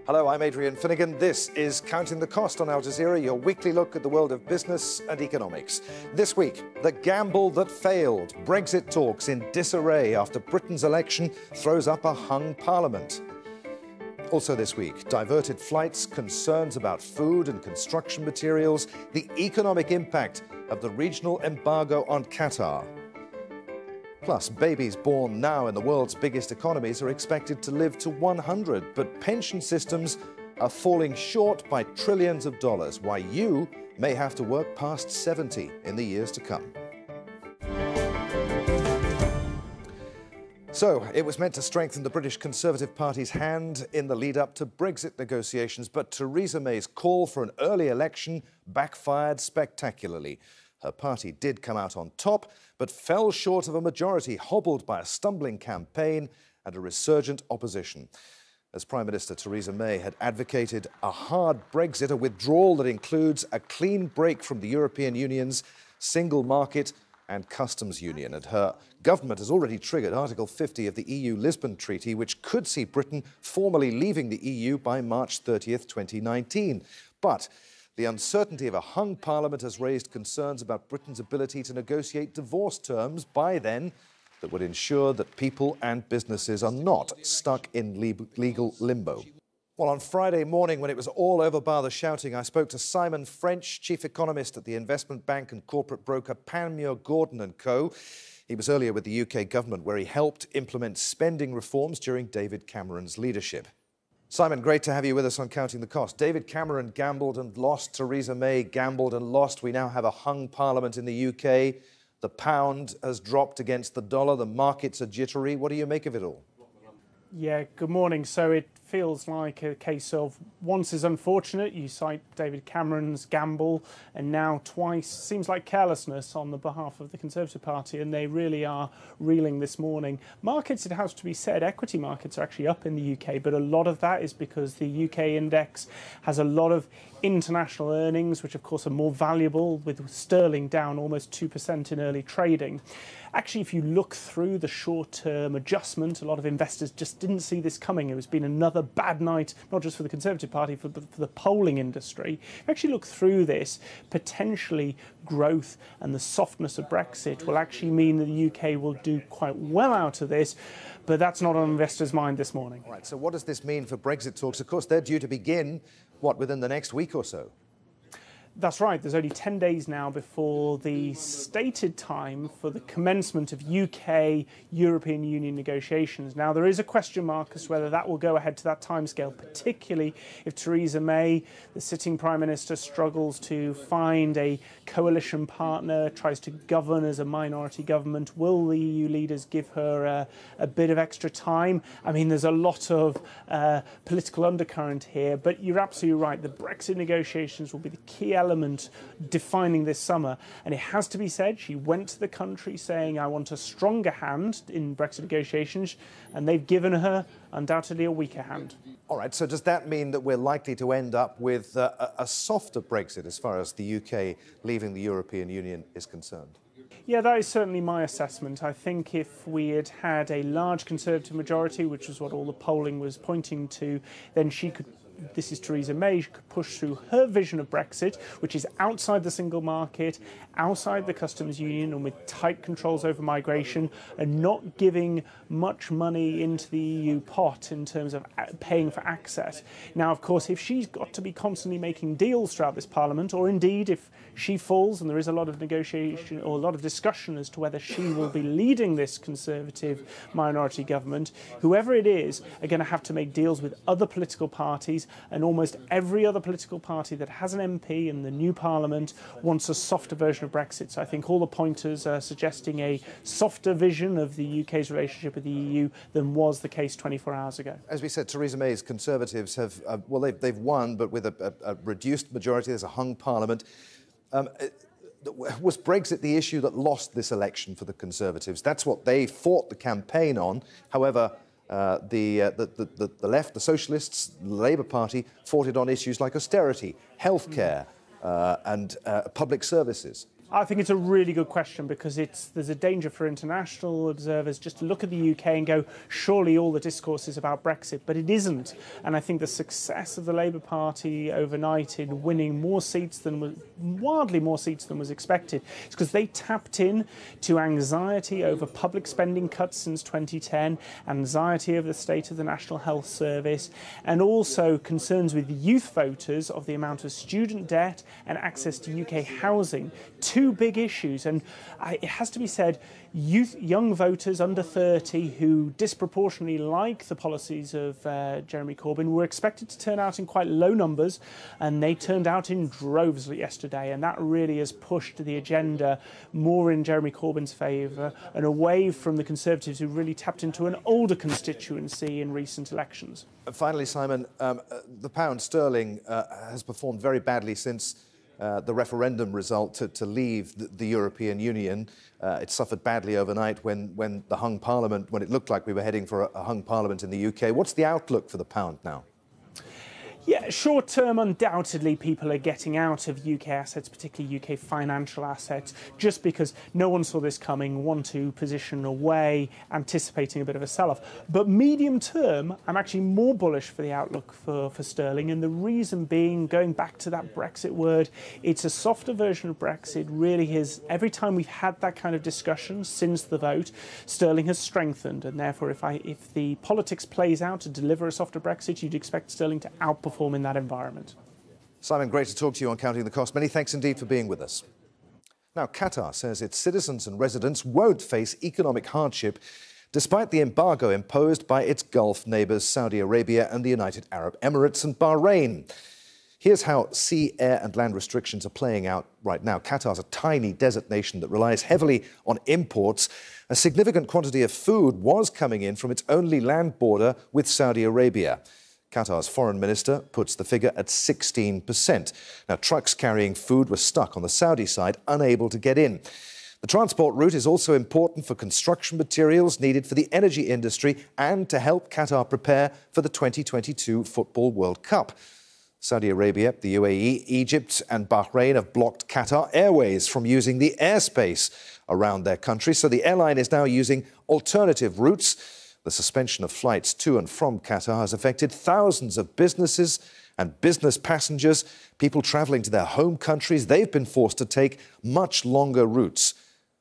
Hello, I'm Adrian Finnegan. This is Counting the Cost on Al Jazeera, your weekly look at the world of business and economics. This week, the gamble that failed. Brexit talks in disarray after Britain's election throws up a hung parliament. Also this week, diverted flights, concerns about food and construction materials, the economic impact of the regional embargo on Qatar. Plus, babies born now in the world's biggest economies are expected to live to 100, but pension systems are falling short by trillions of dollars, why you may have to work past 70 in the years to come. So, it was meant to strengthen the British Conservative Party's hand in the lead-up to Brexit negotiations, but Theresa May's call for an early election backfired spectacularly. Her party did come out on top, but fell short of a majority, hobbled by a stumbling campaign and a resurgent opposition. As Prime Minister Theresa May had advocated a hard Brexit, a withdrawal that includes a clean break from the European Union's single market and customs union. And her government has already triggered Article 50 of the EU Lisbon Treaty, which could see Britain formally leaving the EU by March 30th, 2019. But the uncertainty of a hung parliament has raised concerns about Britain's ability to negotiate divorce terms by then that would ensure that people and businesses are not stuck in legal limbo. Well, on Friday morning, when it was all over bar the shouting, I spoke to Simon French, chief economist at the investment bank and corporate broker Panmure Gordon & Co. He was earlier with the UK government, where he helped implement spending reforms during David Cameron's leadership. Simon, great to have you with us on Counting the Cost. David Cameron gambled and lost. Theresa May gambled and lost. We now have a hung parliament in the UK. The pound has dropped against the dollar. The markets are jittery. What do you make of it all? Yeah, good morning. So it feels like a case of once is unfortunate, you cite David Cameron's gamble, and now twice seems like carelessness on the behalf of the Conservative Party, and they really are reeling this morning. Markets, it has to be said, equity markets are actually up in the UK, but a lot of that is because the UK index has a lot of international earnings, which of course are more valuable, with sterling down almost 2% in early trading. Actually, if you look through the short-term adjustment, a lot of investors just didn't see this coming. It has been another bad night, not just for the Conservative Party, but for the polling industry. If you actually look through this, potentially growth and the softness of Brexit will actually mean that the UK will do quite well out of this, but that's not on investors' mind this morning. All right, so what does this mean for Brexit talks? Of course, they're due to begin, what, within the next week or so? That's right. There's only 10 days now before the stated time for the commencement of UK-European Union negotiations. Now, there is a question mark as to whether that will go ahead to that timescale, particularly if Theresa May, the sitting Prime Minister, struggles to find a coalition partner, tries to govern as a minority government. Will the EU leaders give her a bit of extra time? I mean, there's a lot of political undercurrent here, but you're absolutely right. The Brexit negotiations will be the key element defining this summer, and it has to be said, she went to the country saying, I want a stronger hand in Brexit negotiations, and they've given her undoubtedly a weaker hand. All right, so does that mean that we're likely to end up with a softer Brexit as far as the UK leaving the European Union is concerned? Yeah, that is certainly my assessment. I think if we had had a large Conservative majority, which is what all the polling was pointing to, then she could, this is Theresa May, she could push through her vision of Brexit, which is outside the single market, outside the customs union, and with tight controls over migration, and not giving much money into the EU pot in terms of paying for access. Now, of course, if she's got to be constantly making deals throughout this Parliament, or indeed if she falls, and there is a lot of negotiation or a lot of discussion as to whether she will be leading this Conservative minority government, whoever it is are going to have to make deals with other political parties, and almost every other political party that has an MP in the new Parliament wants a softer version of Brexit. So I think all the pointers are suggesting a softer vision of the UK's relationship with the EU than was the case 24 hours ago. As we said, Theresa May's Conservatives have, well, they've won, but with a reduced majority. There's a hung Parliament. Was Brexit the issue that lost this election for the Conservatives? That's what they fought the campaign on. However, the left, the Socialists, the Labour Party fought it on issues like austerity, healthcare, and public services. I think it's a really good question because there's a danger for international observers just to look at the UK and go, surely all the discourse is about Brexit, but it isn't. And I think the success of the Labour Party overnight in winning more seats than wildly more seats than was expected is because they tapped in to anxiety over public spending cuts since 2010, anxiety over the state of the National Health Service, and also concerns with youth voters of the amount of student debt and access to UK housing. Two big issues, and it has to be said, young voters under 30 who disproportionately like the policies of Jeremy Corbyn were expected to turn out in quite low numbers, and they turned out in droves yesterday, and that really has pushed the agenda more in Jeremy Corbyn's favour and away from the Conservatives who really tapped into an older constituency in recent elections. Finally, Simon, the pound sterling has performed very badly since the referendum result to leave the European Union. It suffered badly overnight when the hung parliament, when it looked like we were heading for a hung parliament in the UK. What's the outlook for the pound now? Yeah, short term, undoubtedly, people are getting out of UK assets, particularly UK financial assets, just because no one saw this coming, want to position away, anticipating a bit of a sell-off. But medium term, I'm actually more bullish for the outlook for sterling, and the reason being, going back to that Brexit word, it's a softer version of Brexit. Really is, every time we've had that kind of discussion since the vote, sterling has strengthened, and therefore if the politics plays out to deliver a softer Brexit, you'd expect sterling to outperform in that environment. Simon, great to talk to you on Counting the Cost. Many thanks indeed for being with us. Now, Qatar says its citizens and residents won't face economic hardship despite the embargo imposed by its Gulf neighbours Saudi Arabia and the United Arab Emirates and Bahrain. Here's how sea, air and land restrictions are playing out right now. Qatar's a tiny desert nation that relies heavily on imports. A significant quantity of food was coming in from its only land border with Saudi Arabia. Qatar's foreign minister puts the figure at 16%. Now, trucks carrying food were stuck on the Saudi side, unable to get in. The transport route is also important for construction materials needed for the energy industry and to help Qatar prepare for the 2022 Football World Cup. Saudi Arabia, the UAE, Egypt and Bahrain have blocked Qatar Airways from using the airspace around their country, so the airline is now using alternative routes. The suspension of flights to and from Qatar has affected thousands of businesses and business passengers, people travelling to their home countries. They've been forced to take much longer routes.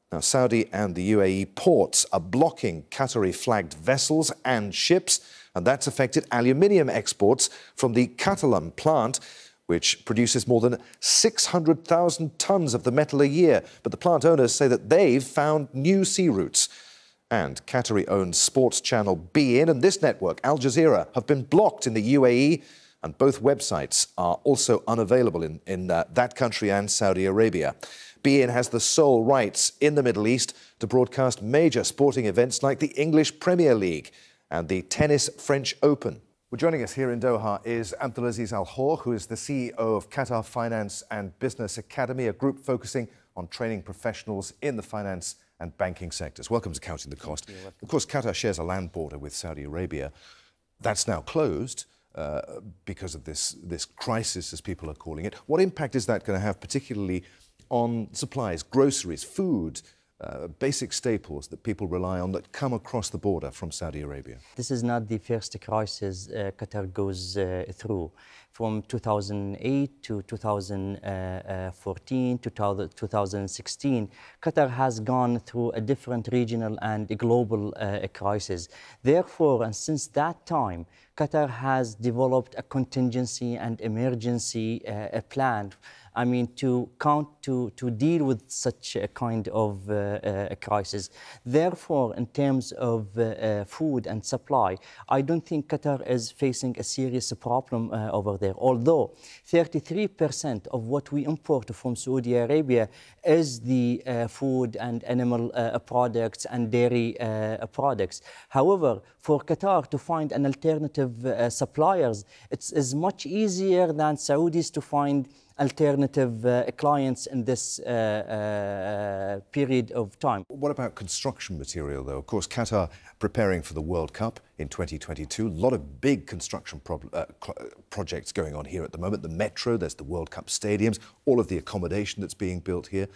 Now, Saudi and the UAE ports are blocking Qatari-flagged vessels and ships, and that's affected aluminium exports from the Qatalum plant, which produces more than 600,000 tonnes of the metal a year. But the plant owners say that they've found new sea routes. And Qatari-owned sports channel beIN and this network, Al Jazeera, have been blocked in the UAE, and both websites are also unavailable in that country and Saudi Arabia. beIN has the sole rights in the Middle East to broadcast major sporting events like the English Premier League and the Tennis French Open. Well, joining us here in Doha is Abdulaziz Al Khor, who is the CEO of Qatar Finance and Business Academy, a group focusing on training professionals in the finance and banking sectors. Welcome to Counting the Cost. Of course, Qatar shares a land border with Saudi Arabia. That's now closed because of this crisis, as people are calling it. What impact is that going to have, particularly on supplies, groceries, food, basic staples that people rely on that come across the border from Saudi Arabia? This is not the first crisis Qatar goes through. From 2008 to 2014 to 2016, Qatar has gone through a different regional and global crisis. Therefore, and since that time, Qatar has developed a contingency and emergency plan, I mean, to deal with such a kind of crisis. Therefore, in terms of food and supply, I don't think Qatar is facing a serious problem over there. Although 33% of what we import from Saudi Arabia is the food and animal products and dairy products. However, for Qatar to find an alternative suppliers, it's much easier than Saudis to find alternative clients in this period of time. What about construction material, though? Of course, Qatar preparing for the World Cup in 2022. A lot of big construction projects going on here at the moment. The metro, there's the World Cup stadiums, all of the accommodation that's being built here.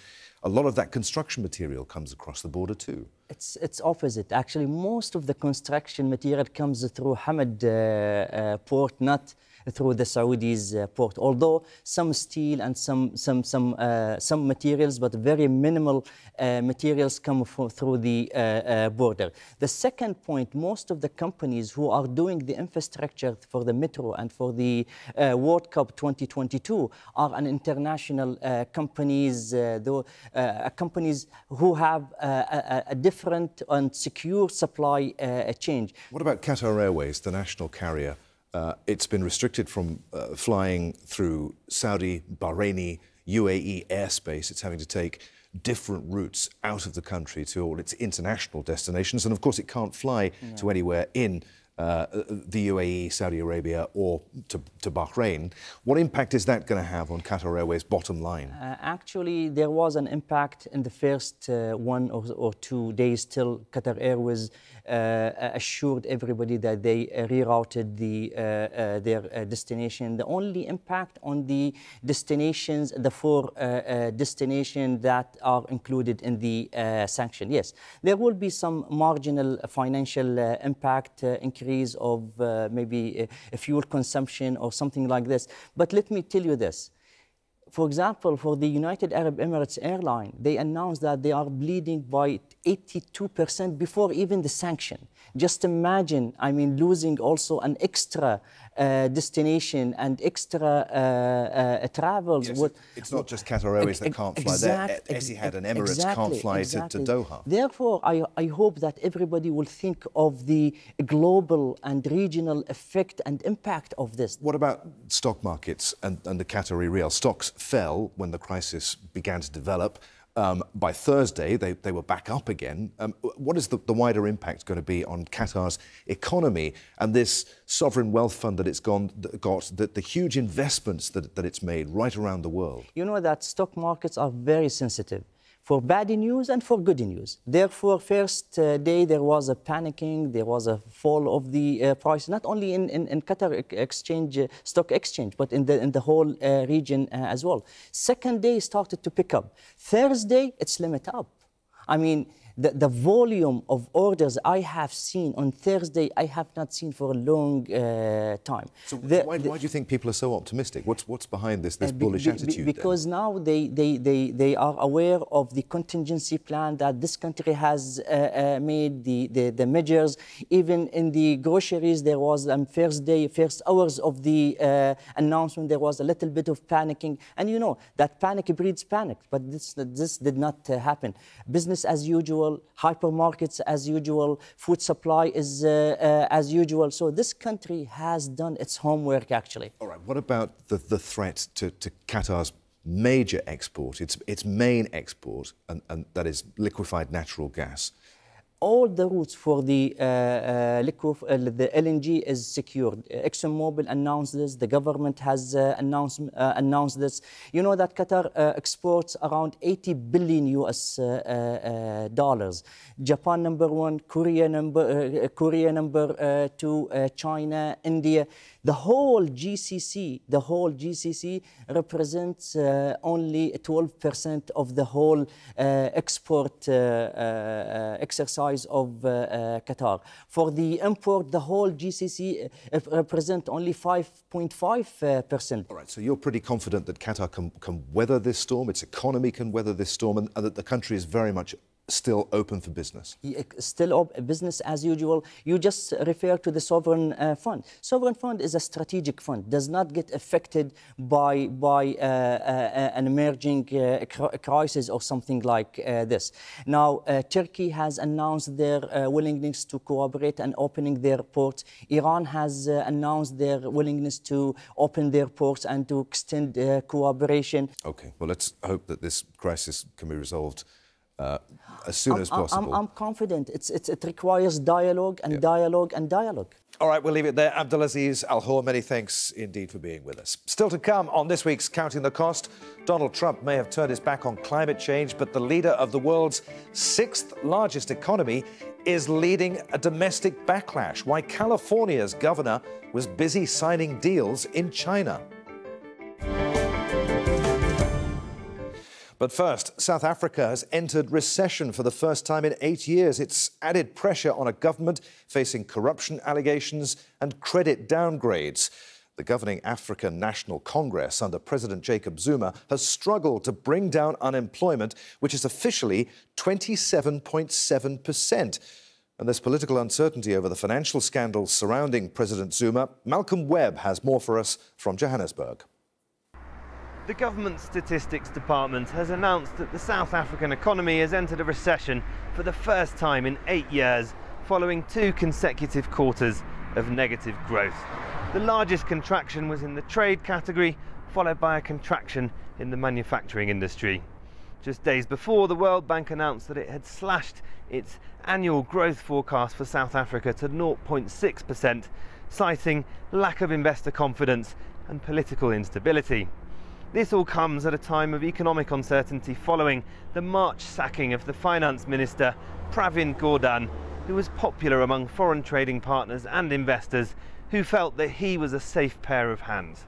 A lot of that construction material comes across the border too. It's opposite. Actually, most of the construction material comes through Hamad port, not through the Saudi's port. Although some steel and some materials, but very minimal materials come through the border. The second point, most of the companies who are doing the infrastructure for the metro and for the World Cup 2022 are an international companies, companies who have a different and secure supply chain. What about Qatar Airways, the national carrier? It's been restricted from flying through Saudi, Bahraini, UAE airspace. It's having to take different routes out of the country to all its international destinations. And of course, it can't fly to anywhere in the UAE, Saudi Arabia, or to Bahrain. What impact is that going to have on Qatar Airways' bottom line? Actually, there was an impact in the first 1 or 2 days till Qatar Airways assured everybody that they rerouted their destination. The only impact on the destinations, the 4 destinations that are included in the sanction. Yes, there will be some marginal financial impact, increase of maybe a fuel consumption or something like this. But let me tell you this. For example, for the United Arab Emirates airline, they announced that they are bleeding by 82% before even the sanction. Just imagine, I mean, losing also an extra destination and extra travels. Yes, it's not just Qatar Airways that can't fly there. Etihad and Emirates can't fly to Doha. Therefore, I hope that everybody will think of the global and regional effect and impact of this. What about stock markets and the Qatari rial? Stocks fell when the crisis began to develop. By Thursday, they were back up again. What is the wider impact going to be on Qatar's economy and this sovereign wealth fund that it's got, the huge investments that it's made right around the world? You know that stock markets are very sensitive for bad news and for good news. Therefore, first day there was a panicking, there was a fall of the price, not only in Qatar exchange, stock exchange, but in the whole region as well. Second day started to pick up. Thursday, it's limit up. I mean, the volume of orders I have seen on Thursday, I have not seen for a long time. So why do you think people are so optimistic? What's behind this bullish attitude? Because now they are aware of the contingency plan that this country has made, the measures. Even in the groceries, there was first hours of the announcement, there was a little bit of panicking. And you know, that panic breeds panic, but this did not happen. Business as usual, hypermarkets as usual, food supply is as usual. So this country has done its homework, actually. All right, what about the threat to Qatar's major export, its main export, and that is liquefied natural gas? All the routes for the LNG is secured. ExxonMobil announced this. The government has announced this. You know that Qatar exports around 80 billion US dollars. Japan #1, Korea number 2, China, India. The whole GCC represents only 12% of the whole export exercise of Qatar. For the import, the whole GCC represents only 5.5%. All right, so you're pretty confident that Qatar can weather this storm, its economy can weather this storm, and that the country is very much still open for business? Still business as usual. You just refer to the sovereign fund. Sovereign fund is a strategic fund, does not get affected by an emerging crisis or something like this. Now, Turkey has announced their willingness to cooperate and opening their ports. Iran has announced their willingness to open their ports and to extend cooperation. Okay, well, let's hope that this crisis can be resolved as soon as possible. I'm confident. It requires dialogue and dialogue and dialogue. All right, we'll leave it there. Abdulaziz Al-Hor, many thanks indeed for being with us. Still to come on this week's Counting the Cost, Donald Trump may have turned his back on climate change, but the leader of the world's sixth largest economy is leading a domestic backlash. Why California's governor was busy signing deals in China. But first, South Africa has entered recession for the first time in 8 years. It's added pressure on a government facing corruption allegations and credit downgrades. The governing African National Congress under President Jacob Zuma has struggled to bring down unemployment, which is officially 27.7%. And there's political uncertainty over the financial scandals surrounding President Zuma. Malcolm Webb has more for us from Johannesburg. The government statistics department has announced that the South African economy has entered a recession for the first time in 8 years, following 2 consecutive quarters of negative growth. The largest contraction was in the trade category, followed by a contraction in the manufacturing industry. Just days before, the World Bank announced that it had slashed its annual growth forecast for South Africa to 0.6%, citing lack of investor confidence and political instability. This all comes at a time of economic uncertainty following the March sacking of the finance minister, Pravin Gordhan, who was popular among foreign trading partners and investors who felt that he was a safe pair of hands.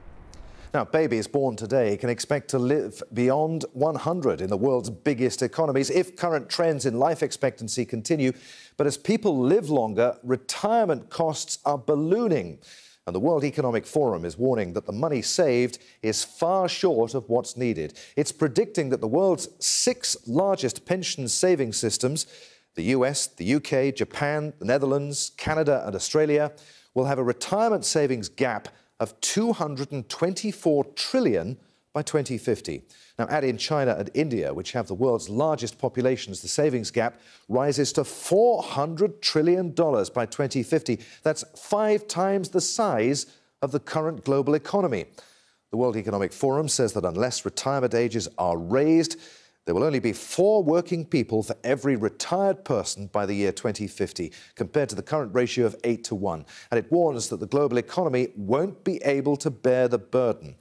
Now, babies born today can expect to live beyond 100 in the world's biggest economies if current trends in life expectancy continue. But as people live longer, retirement costs are ballooning. And the World Economic Forum is warning that the money saved is far short of what's needed. It's predicting that the world's 6 largest pension saving systems, the US, the UK, Japan, the Netherlands, Canada and Australia, will have a retirement savings gap of 224 trillion by 2050. Now, add in China and India, which have the world's largest populations, the savings gap rises to $400 trillion by 2050. That's 5 times the size of the current global economy. The World Economic Forum says that unless retirement ages are raised, there will only be 4 working people for every retired person by the year 2050, compared to the current ratio of 8 to 1. And it warns that the global economy won't be able to bear the burden.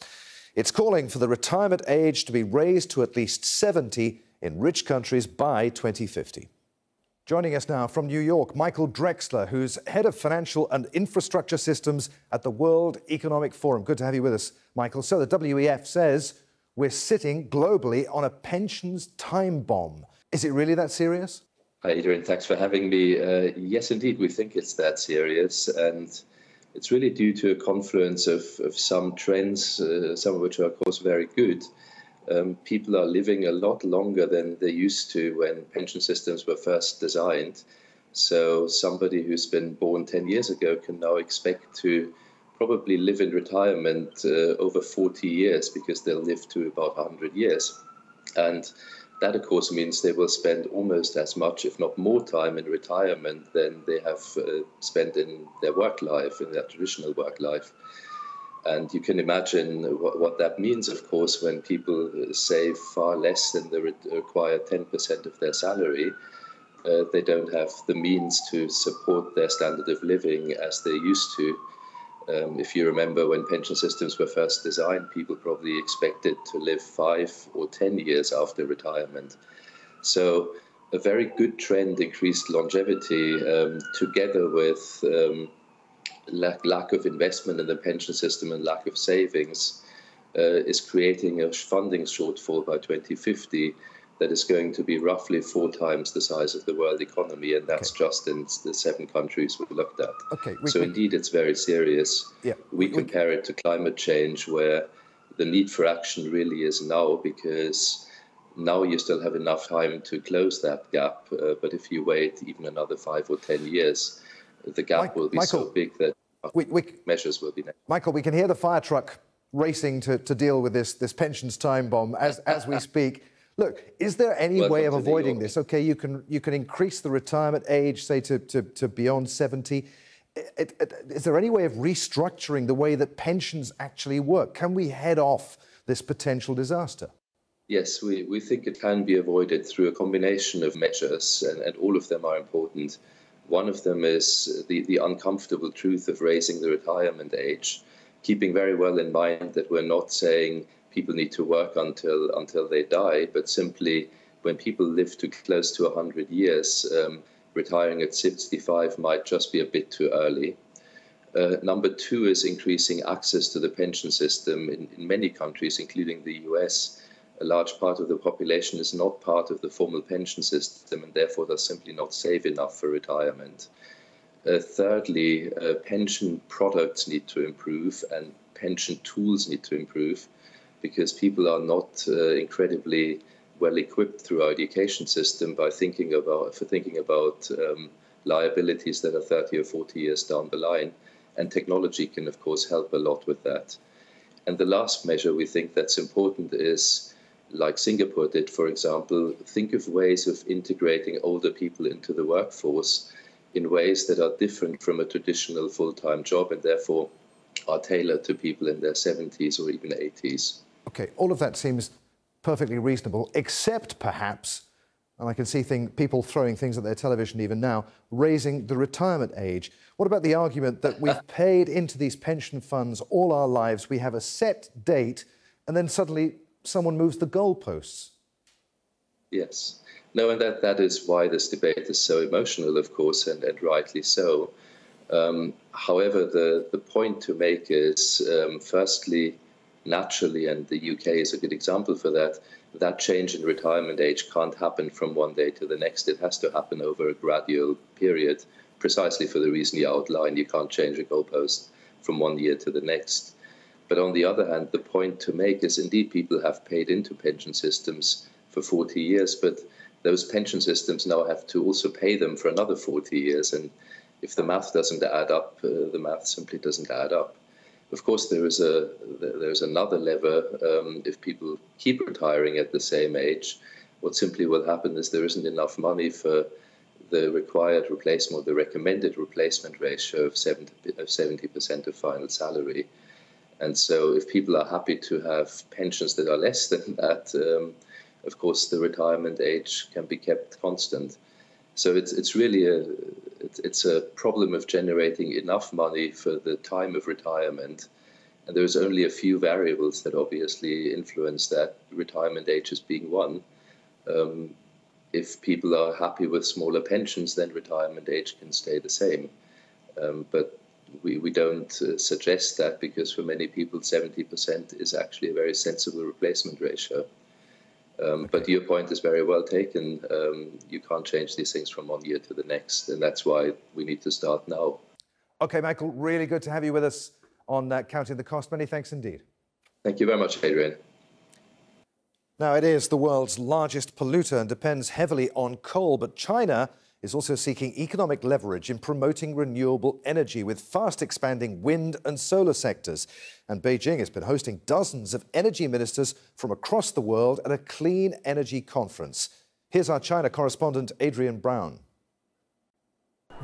It's calling for the retirement age to be raised to at least 70 in rich countries by 2050. Joining us now from New York, Michael Drexler, who's head of financial and infrastructure systems at the World Economic Forum. Good to have you with us, Michael. So the WEF says we're sitting globally on a pensions time bomb. Is it really that serious? Hi, Adrian. Thanks for having me. Yes, indeed, we think it's that serious. And it's really due to a confluence of some trends, some of which are, of course, very good. People are living a lot longer than they used to when pension systems were first designed. So somebody who's been born 10 years ago can now expect to probably live in retirement over 40 years because they'll live to about 100 years. And that, of course, means they will spend almost as much, if not more time in retirement than they have spent in their work life, in their traditional work life. And you can imagine what that means, of course, when people save far less than the required 10% of their salary. They don't have the means to support their standard of living as they used to. If you remember when pension systems were first designed, people probably expected to live 5 or 10 years after retirement. So a very good trend, increased longevity, together with lack of investment in the pension system and lack of savings, is creating a funding shortfall by 2050 that is going to be roughly 4 times the size of the world economy, and that's just in the 7 countries we looked at. So indeed, it's very serious. We compare it to climate change, where the need for action really is now, because now you still have enough time to close that gap. But if you wait even another 5 or 10 years, the gap will be so big that measures will be necessary. Michael, we can hear the fire truck racing to deal with this pensions time bomb as we speak. Look, is there any way of avoiding this? OK, you can increase the retirement age, say, to beyond 70. Is there any way of restructuring the way that pensions actually work? Can we head off this potential disaster? Yes, we think it can be avoided through a combination of measures, and all of them are important. One of them is the uncomfortable truth of raising the retirement age, keeping very well in mind that we're not saying people need to work until they die, but simply when people live to close to 100 years, retiring at 65 might just be a bit too early. Number two is increasing access to the pension system. In many countries, including the US, a large part of the population is not part of the formal pension system and therefore does simply not save enough for retirement. Thirdly, pension products need to improve and pension tools need to improve because people are not incredibly well equipped through our education system by thinking about liabilities that are 30 or 40 years down the line. And technology can, of course, help a lot with that. And the last measure we think that's important is, like Singapore did, for example, think of ways of integrating older people into the workforce in ways that are different from a traditional full-time job and therefore are tailored to people in their 70s or even 80s. OK, all of that seems perfectly reasonable, except perhaps, and I can see people throwing things at their television even now, raising the retirement age. What about the argument that we've paid into these pension funds all our lives, we have a set date, and then suddenly someone moves the goalposts? Yes. No, and that is why this debate is so emotional, of course, and rightly so. However, the point to make is, firstly, naturally, and the UK is a good example for that, that change in retirement age can't happen from one day to the next. It has to happen over a gradual period, precisely for the reason you outlined. You can't change a goalpost from one year to the next. But on the other hand, the point to make is indeed people have paid into pension systems for 40 years, but those pension systems now have to also pay them for another 40 years. And if the math doesn't add up, the math simply doesn't add up. Of course, there's another lever. If people keep retiring at the same age, what simply will happen is there isn't enough money for the required replacement, or the recommended replacement ratio of 70% of final salary. And so if people are happy to have pensions that are less than that, of course, the retirement age can be kept constant. So it's really a problem of generating enough money for the time of retirement. And there's only a few variables that obviously influence that, retirement age as being one. If people are happy with smaller pensions, then retirement age can stay the same. But we don't suggest that, because for many people 70% is actually a very sensible replacement ratio. But your point is very well taken. You can't change these things from one year to the next, and that's why we need to start now. OK, Michael, really good to have you with us on Counting the Cost. Many thanks indeed. Thank you very much, Adrian. Now, it is the world's largest polluter and depends heavily on coal, but China is also seeking economic leverage in promoting renewable energy with fast-expanding wind and solar sectors. And Beijing has been hosting dozens of energy ministers from across the world at a clean energy conference. Here's our China correspondent, Adrian Brown.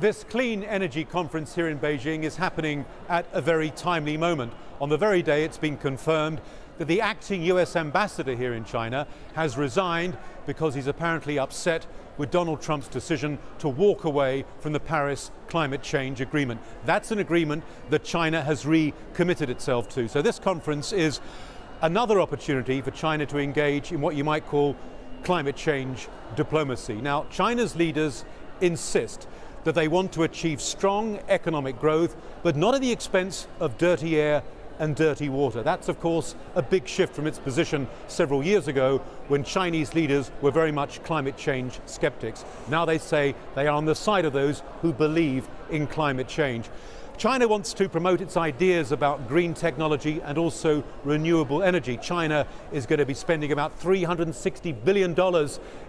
This clean energy conference here in Beijing is happening at a very timely moment. On the very day it's been confirmed that the acting US ambassador here in China has resigned because he's apparently upset with Donald Trump's decision to walk away from the Paris climate change agreement. That's an agreement that China has recommitted itself to. So this conference is another opportunity for China to engage in what you might call climate change diplomacy. Now, China's leaders insist that they want to achieve strong economic growth, but not at the expense of dirty air and dirty water. That's, of course, a big shift from its position several years ago when Chinese leaders were very much climate change skeptics. Now they say they are on the side of those who believe in climate change. China wants to promote its ideas about green technology and also renewable energy. China is going to be spending about $360 billion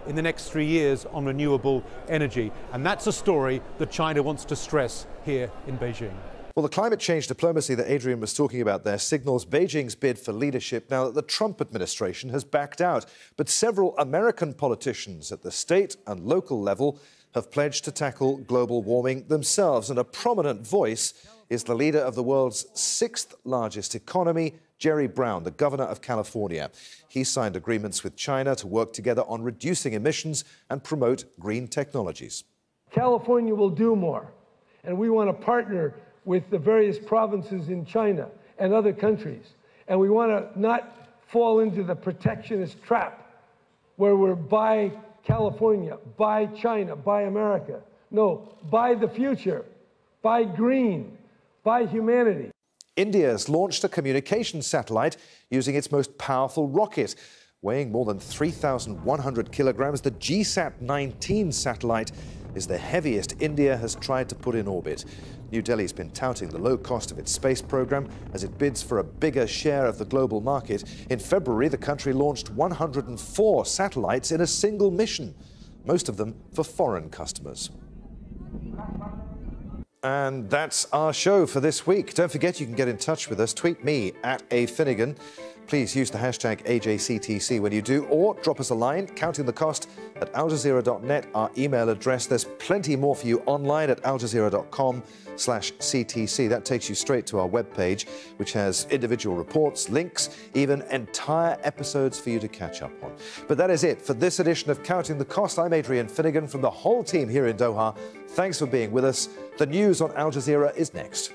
in the next 3 years on renewable energy. And that's a story that China wants to stress here in Beijing. Well, the climate change diplomacy that Adrian was talking about there signals Beijing's bid for leadership now that the Trump administration has backed out. But several American politicians at the state and local level have pledged to tackle global warming themselves. And a prominent voice is the leader of the world's 6th largest economy, Jerry Brown, the governor of California. He signed agreements with China to work together on reducing emissions and promote green technologies. California will do more, and we want to partner with the various provinces in China and other countries. And we want to not fall into the protectionist trap where we're buy California, buy China, buy America. No, buy the future, buy green, buy humanity. India has launched a communications satellite using its most powerful rocket. Weighing more than 3,100 kilograms, the GSAT-19 satellite is the heaviest India has tried to put in orbit. New Delhi's been touting the low cost of its space program as it bids for a bigger share of the global market. In February, the country launched 104 satellites in a single mission, most of them for foreign customers. And that's our show for this week. Don't forget you can get in touch with us. Tweet me at @afinnegan. Please use the hashtag AJCTC when you do, or drop us a line, counting the cost, at aljazeera.net, our email address. There's plenty more for you online at aljazeera.com/CTC. That takes you straight to our webpage, which has individual reports, links, even entire episodes for you to catch up on. But that is it for this edition of Counting the Cost. I'm Adrian Finnegan from the whole team here in Doha. Thanks for being with us. The news on Al Jazeera is next.